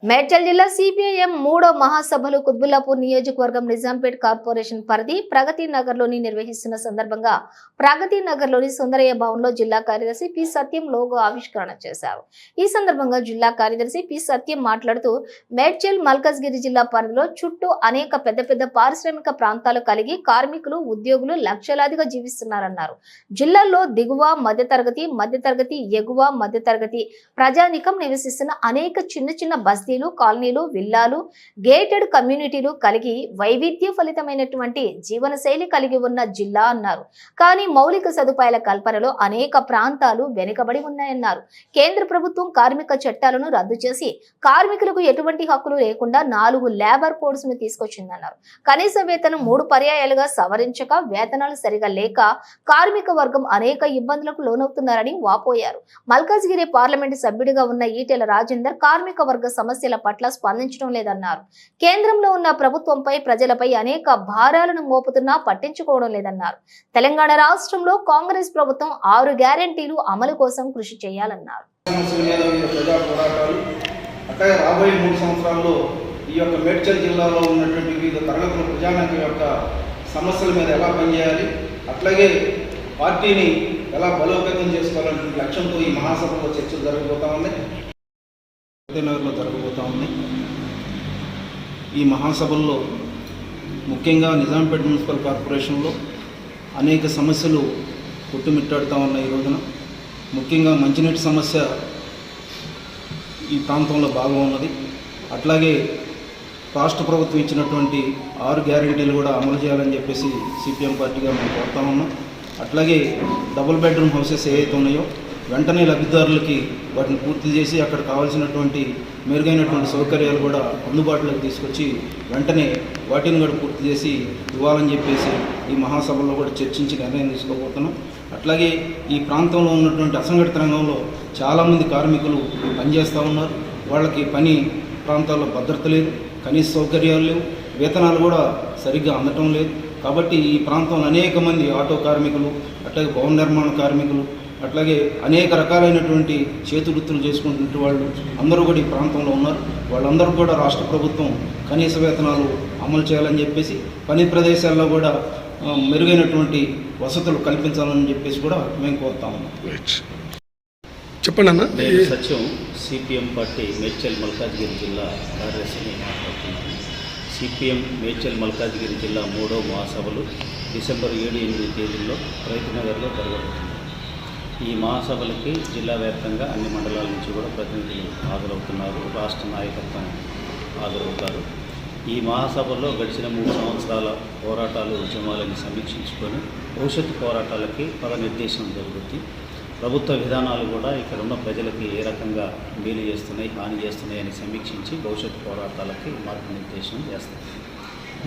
మేడ్చల్ జిల్లా సిపిఐఎం మూడో మహాసభలు కుత్బుల్లాపూర్ నియోజకవర్గం నిజాంపేట్ కార్పొరేషన్ పరిధి ప్రగతి నగర్ లోని నిర్వహిస్తున్న సందర్భంగా ప్రగతి నగర్ లోని సుందరయ్య భవన్లో జిల్లా కార్యదర్శి పి సత్యం లోగో ఆవిష్కరణ చేశారు. ఈ సందర్భంగా జిల్లా కార్యదర్శి పి సత్యం మాట్లాడుతూ మేడ్చల్ మల్కజ్గిరి జిల్లా పరిధిలో చుట్టూ అనేక పెద్ద పారిశ్రామిక ప్రాంతాలు కలిగి కార్మికులు ఉద్యోగులు లక్షలాదిగా జీవిస్తున్నారన్నారు. జిల్లాలో దిగువ మధ్యతరగతి ఎగువ మధ్యతరగతి ప్రజానికం నివసిస్తున్న అనేక చిన్న బస్తీలు కాలనీలు విల్లాలు గేటెడ్ కమ్యూనిటీలు కలిగి వైవిధ్య ఫలితమైనటువంటి జీవనశైలి కలిగి ఉన్న జిల్లా అన్నారు. కానీ మౌలిక సదుపాయాల కల్పనలో అనేక ప్రాంతాలు వెనుకబడి ఉన్నాయన్నారు. కేంద్ర ప్రభుత్వం కార్మిక చట్టాలను రద్దు చేసి కార్మికులకు ఎటువంటి హక్కులు లేకుండా 4 లేబర్ కోడ్స్ ను తీసుకొచ్చిందన్నారు. కనీస వేతనం 3 పర్యాయాలుగా సవరించక వేతనాలు సరిగా లేక కార్మిక వర్గం అనేక ఇబ్బందులకు లోనవుతున్నారని వాపోయారు. మల్కాజ్గిరి పార్లమెంటు సభ్యుడిగా ఉన్న ఈటెల రాజేందర్ కార్మిక వర్గ సమస్యల పట్ల స్పందించడం లేదన్నారు. కేంద్రంలో ఉన్న ప్రభుత్వంపై ప్రజలపై అనేక భారాలను మోపుతున్నా పట్టించుకోవడం లేదన్నారు. తెలంగాణ రాష్ట్రంలో కాంగ్రెస్ ప్రభుత్వం 6 గ్యారెంటీలు అమలు కోసం కృషి చేయాలన్నారు. రాబోయే 3 సంవత్సరాల్లో ఈ యొక్క మేడ్చల్ జిల్లాలో ఉన్నటువంటి వివిధ తరగతుల ప్రజానికం యొక్క సమస్యల మీద ఎలా పనిచేయాలి, అట్లాగే పార్టీని ఎలా బలోపేతం చేసుకోవాలనే లక్ష్యంతో ఈ మహాసభలో చర్చలు జరగబోతా ఉన్నాయి. నగర్లో జరగబోతా ఉంది. ఈ మహాసభల్లో ముఖ్యంగా నిజాంపేట్ మున్సిపల్ కార్పొరేషన్లో అనేక సమస్యలు కొట్టుమిట్టాడుతూ ఉన్నాయి. ఈ రోజున ముఖ్యంగా మంచినీటి సమస్య ఈ ప్రాంతంలో బాగా ఉన్నది. అట్లాగే రాష్ట్ర ప్రభుత్వం ఇచ్చినటువంటి 6 గ్యారెంటీలు కూడా అమలు చేయాలని చెప్పేసి సిపిఎం పార్టీగా మేము కోరుతా ఉన్నాం. అట్లాగే డబుల్ బెడ్రూమ్ హౌసెస్ ఏవైతే ఉన్నాయో వెంటనే లబ్ధిదారులకి వాటిని పూర్తి చేసి అక్కడ కావాల్సినటువంటి మెరుగైనటువంటి సౌకర్యాలు కూడా అందుబాటులోకి తీసుకొచ్చి వెంటనే వాటిని కూడా పూర్తి చేసి ఇవ్వాలని చెప్పేసి ఈ మహాసభలో కూడా చర్చించి నిర్ణయం తీసుకోబోతున్నాం. అట్లాగే ఈ ప్రాంతంలో ఉన్నటువంటి అసంఘటిత రంగంలో చాలామంది కార్మికులు పనిచేస్తూ ఉన్నారు. వాళ్ళకి పని ప్రాంతాల్లో భద్రత లేదు, కనీస సౌకర్యాలు లేవు, వేతనాలు కూడా సరిగ్గా అందటం లేదు. కాబట్టి ఈ ప్రాంతంలో అనేక మంది ఆటో కార్మికులు, అట్లాగే భవన నిర్మాణ కార్మికులు, అట్లాగే అనేక రకాలైనటువంటి చేతి వృత్తులు చేసుకుంటున్న వాళ్ళు అందరూ కూడా ఈ ప్రాంతంలో ఉన్నారు. వాళ్ళందరూ కూడా రాష్ట్ర ప్రభుత్వం కనీస వేతనాలు అమలు చేయాలని చెప్పేసి పని ప్రదేశాల్లో కూడా మెరుగైనటువంటి వసతులు కల్పించాలని చెప్పేసి కూడా మేము కోరుతా ఉన్నాం. చెప్పండి అన్న. నేను సత్యం సిపిఎం పార్టీ మేడ్చల్ మల్కాజ్గిరి జిల్లా కార్యదర్శిని మాట్లాడుతున్నాను. సిపిఎం మేడ్చల్ మల్కాజ్గిరి జిల్లా 3వ మహాసభలు డిసెంబర్ 7-8 తేదీల్లో రైతునగర్లో జరగబోతుంది. ఈ మహాసభలకి జిల్లా వ్యాప్తంగా అన్ని మండలాల నుంచి కూడా ప్రతినిధులు హాజరవుతున్నారు. రాష్ట్ర నాయకత్వం హాజరవుతారు. ఈ మహాసభల్లో గడిచిన 3 సంవత్సరాల పోరాటాలు ఉద్యమాలను సమీక్షించుకొని భవిష్యత్తు పోరాటాలకి పదనిర్దేశం జరుగుతుంది. ప్రభుత్వ విధానాలు కూడా ఇక్కడ ఉన్న ప్రజలకి ఏ రకంగా మేలు చేస్తున్నాయి, హాని చేస్తున్నాయి అని సమీక్షించి భవిష్యత్తు పోరాటాలకి మార్గనిర్దేశం చేస్తాం.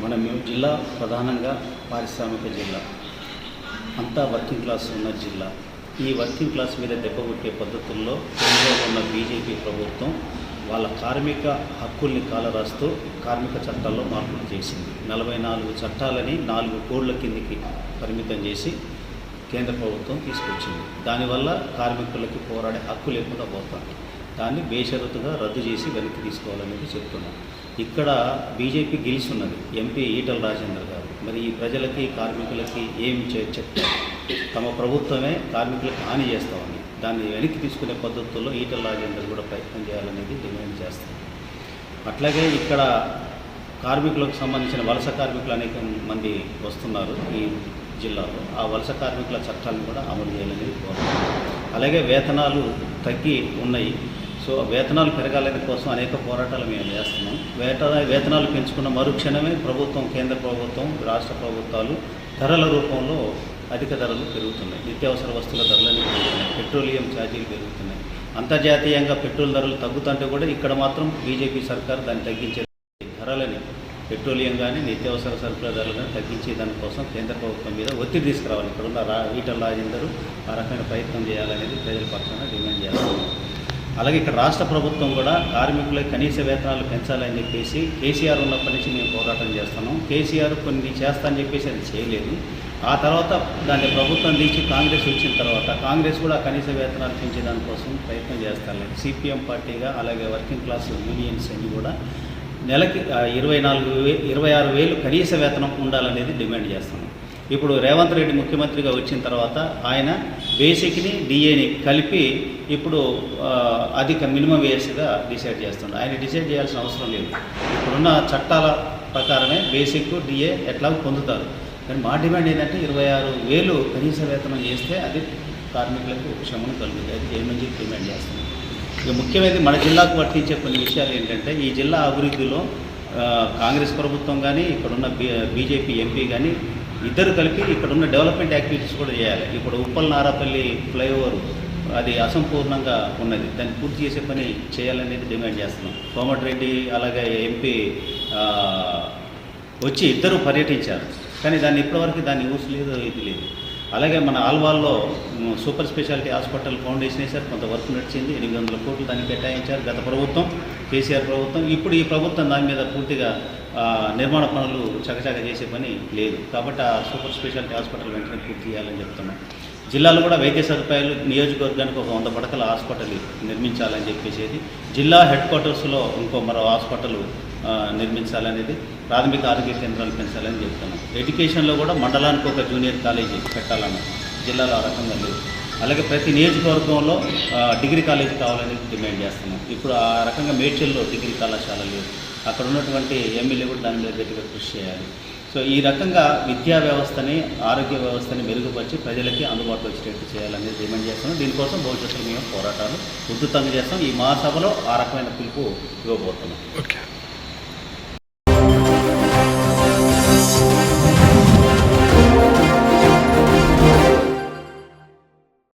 మన జిల్లా ప్రధానంగా పారిశ్రామిక జిల్లా, అంతా వర్కింగ్ క్లాస్ ఉన్న జిల్లా. ఈ వర్కింగ్ క్లాస్ మీద దెబ్బకొట్టే పద్ధతుల్లో కేంద్రంలో ఉన్న బీజేపీ ప్రభుత్వం వాళ్ళ కార్మిక హక్కుల్ని కాలరాస్తూ కార్మిక చట్టాల్లో మార్పులు చేసింది. 44 చట్టాలని 4 కోడ్ల కిందికి పరిమితం చేసి కేంద్ర ప్రభుత్వం తీసుకొచ్చింది. దానివల్ల కార్మికులకి పోరాడే హక్కు లేకుండా పోతుంది. దాన్ని బేషరతుగా రద్దు చేసి వెనక్కి తీసుకోవాలనేది చెప్తున్నాం. ఇక్కడ బీజేపీ గెలుస్తున్నది, ఎంపీ ఈటెల రాజేందర్ గారు. మరి ఈ ప్రజలకి కార్మికులకి ఏం చెప్తారు? తమ ప్రభుత్వమే కార్మికులకు హాని చేస్తామని దాన్ని వెనక్కి తీసుకునే పద్ధతుల్లో ఈటెల రాజేందర్ కూడా ప్రయత్నం చేయాలనేది డిమాండ్ చేస్తాం. అట్లాగే ఇక్కడ కార్మికులకు సంబంధించిన వలస కార్మికులు అనేక మంది వస్తున్నారు ఈ జిల్లాలో. ఆ వలస కార్మికుల చట్టాలను కూడా అమలు చేయాలనేది కోరుతున్నాం. అలాగే వేతనాలు తగ్గి ఉన్నాయి. సో వేతనాలు పెరగాలని కోసం అనేక పోరాటాలు మేము చేస్తున్నాం. వేతనాలు పెంచుకున్న మరుక్షణమే ప్రభుత్వం, కేంద్ర ప్రభుత్వం, రాష్ట్ర ప్రభుత్వాలు ధరల రూపంలో అధిక ధరలు పెరుగుతున్నాయి. నిత్యావసర వస్తువుల ధరలు పెరుగుతున్నాయి, పెట్రోలియం ఛార్జీలు పెరుగుతున్నాయి. అంతర్జాతీయంగా పెట్రోల్ ధరలు తగ్గుతుంటే కూడా ఇక్కడ మాత్రం బీజేపీ సర్కార్ దాన్ని తగ్గించే ధరలని, పెట్రోలియం కానీ నిత్యావసర సరుకుల ధరలు కానీ తగ్గించే దానికోసం కేంద్ర ప్రభుత్వం మీద ఒత్తిడి తీసుకురావాలి. ఇక్కడ ఉన్న ఈటెల రాజేందర్ ఆ రకమైన ప్రయత్నం చేయాలనేది ప్రజల పక్షాన డిమాండ్ చేస్తున్నాం. అలాగే ఇక్కడ రాష్ట్ర ప్రభుత్వం కూడా కార్మికుల కనీస వేతనాలు పెంచాలని చెప్పేసి కేసీఆర్ ఉన్నప్పటి నుంచి మేము పోరాటం చేస్తున్నాం. కేసీఆర్ కొన్ని చేస్తా అని చెప్పేసి అది చేయలేదు. ఆ తర్వాత దాన్ని ప్రభుత్వం దించి కాంగ్రెస్ వచ్చిన తర్వాత కాంగ్రెస్ కూడా కనీస వేతనాలు పెంచే దానికోసం ప్రయత్నం చేస్తారు. సిపిఎం పార్టీగా అలాగే వర్కింగ్ క్లాస్ యూనియన్స్ అన్ని కూడా నెలకి 26,000 కనీస వేతనం ఉండాలనేది డిమాండ్ చేస్తున్నాం. ఇప్పుడు రేవంత్ రెడ్డి ముఖ్యమంత్రిగా వచ్చిన తర్వాత ఆయన బేసిక్ని డిఏని కలిపి ఇప్పుడు అధిక మినిమం వేస్గా డిసైడ్ చేస్తున్నాడు. ఆయన డిసైడ్ చేయాల్సిన అవసరం లేదు. ఇప్పుడున్న చట్టాల ప్రకారమే బేసిక్ డిఏ ఎట్లా పొందుతారు. కానీ మా డిమాండ్ ఏంటంటే 26,000 కనీస వేతనం చేస్తే అది కార్మికులకు ఉపశమనం కలుగుతుంది. అది ఏ నుంచి డిమాండ్ చేస్తున్నాం. ఇక ముఖ్యమైనది మన జిల్లాకు వర్తించే కొన్ని విషయాలు ఏంటంటే ఈ జిల్లా అభివృద్ధిలో కాంగ్రెస్ ప్రభుత్వం కానీ ఇక్కడున్న బీజేపీ ఎంపీ కానీ ఇద్దరు కలిపి ఇక్కడున్న డెవలప్మెంట్ యాక్టివిటీస్ కూడా చేయాలి. ఇప్పుడు ఉప్పల్ నారాపల్లి ఫ్లైఓవర్ అది అసంపూర్ణంగా ఉన్నది. దాన్ని పూర్తి చేసే పని చేయాలనేది డిమాండ్ చేస్తున్నాం. కోమటిరెడ్డి అలాగే ఎంపీ వచ్చి ఇద్దరు పర్యటించారు. కానీ ఇప్పటివరకు దాన్ని యూస్ లేదు, ఇది లేదు. అలాగే మన ఆల్వాల్లో సూపర్ స్పెషాలిటీ హాస్పిటల్ ఫౌండేషన్ వేశారు. కొంత వర్క్ నడిచింది. 800 కోట్లు దాన్ని కేటాయించారు గత ప్రభుత్వం, కేసీఆర్ ప్రభుత్వం. ఇప్పుడు ఈ ప్రభుత్వం దాని మీద పూర్తిగా నిర్మాణ పనులు చకచక చేసే పని లేదు. కాబట్టి ఆ సూపర్ స్పెషాలిటీ హాస్పిటల్ వెంటనే పూర్తి చేయాలని చెప్తున్నాం. జిల్లాలో కూడా వైద్య సదుపాయాలు నియోజకవర్గానికి ఒక 100 పడకల హాస్పిటల్ నిర్మించాలని చెప్పేసి, జిల్లా హెడ్ క్వార్టర్స్లో మరో హాస్పిటల్ నిర్మించాలనేది, ప్రాథమిక ఆరోగ్య కేంద్రాలు పెంచాలని చెప్తున్నాం. ఎడ్యుకేషన్లో కూడా మండలానికి ఒక జూనియర్ కాలేజీ పెట్టాలన్న జిల్లాలో ఆ రకంగా లేదు. అలాగే ప్రతి నియోజకవర్గంలో డిగ్రీ కాలేజీ కావాలని డిమాండ్ చేస్తున్నాం. ఇప్పుడు ఆ రకంగా మేడ్చల్లో డిగ్రీ కళాశాల లేదు. అక్కడ ఉన్నటువంటి ఎమ్మెల్యే కూడా దాని మీద గట్టిగా కృషి చేయాలి. సో ఈ రకంగా విద్యా వ్యవస్థని, ఆరోగ్య వ్యవస్థని మెరుగుపరిచి ప్రజలకి అందుబాటులో వచ్చేటట్టు చేయాలనేది డిమాండ్ చేస్తున్నాం. దీనికోసం భవిష్యత్తులో మేము పోరాటాలు ఉధృతంగా చేస్తాం. ఈ మహాసభలో ఆ రకమైన పిలుపు ఇవ్వబోతున్నాం. ఓకే.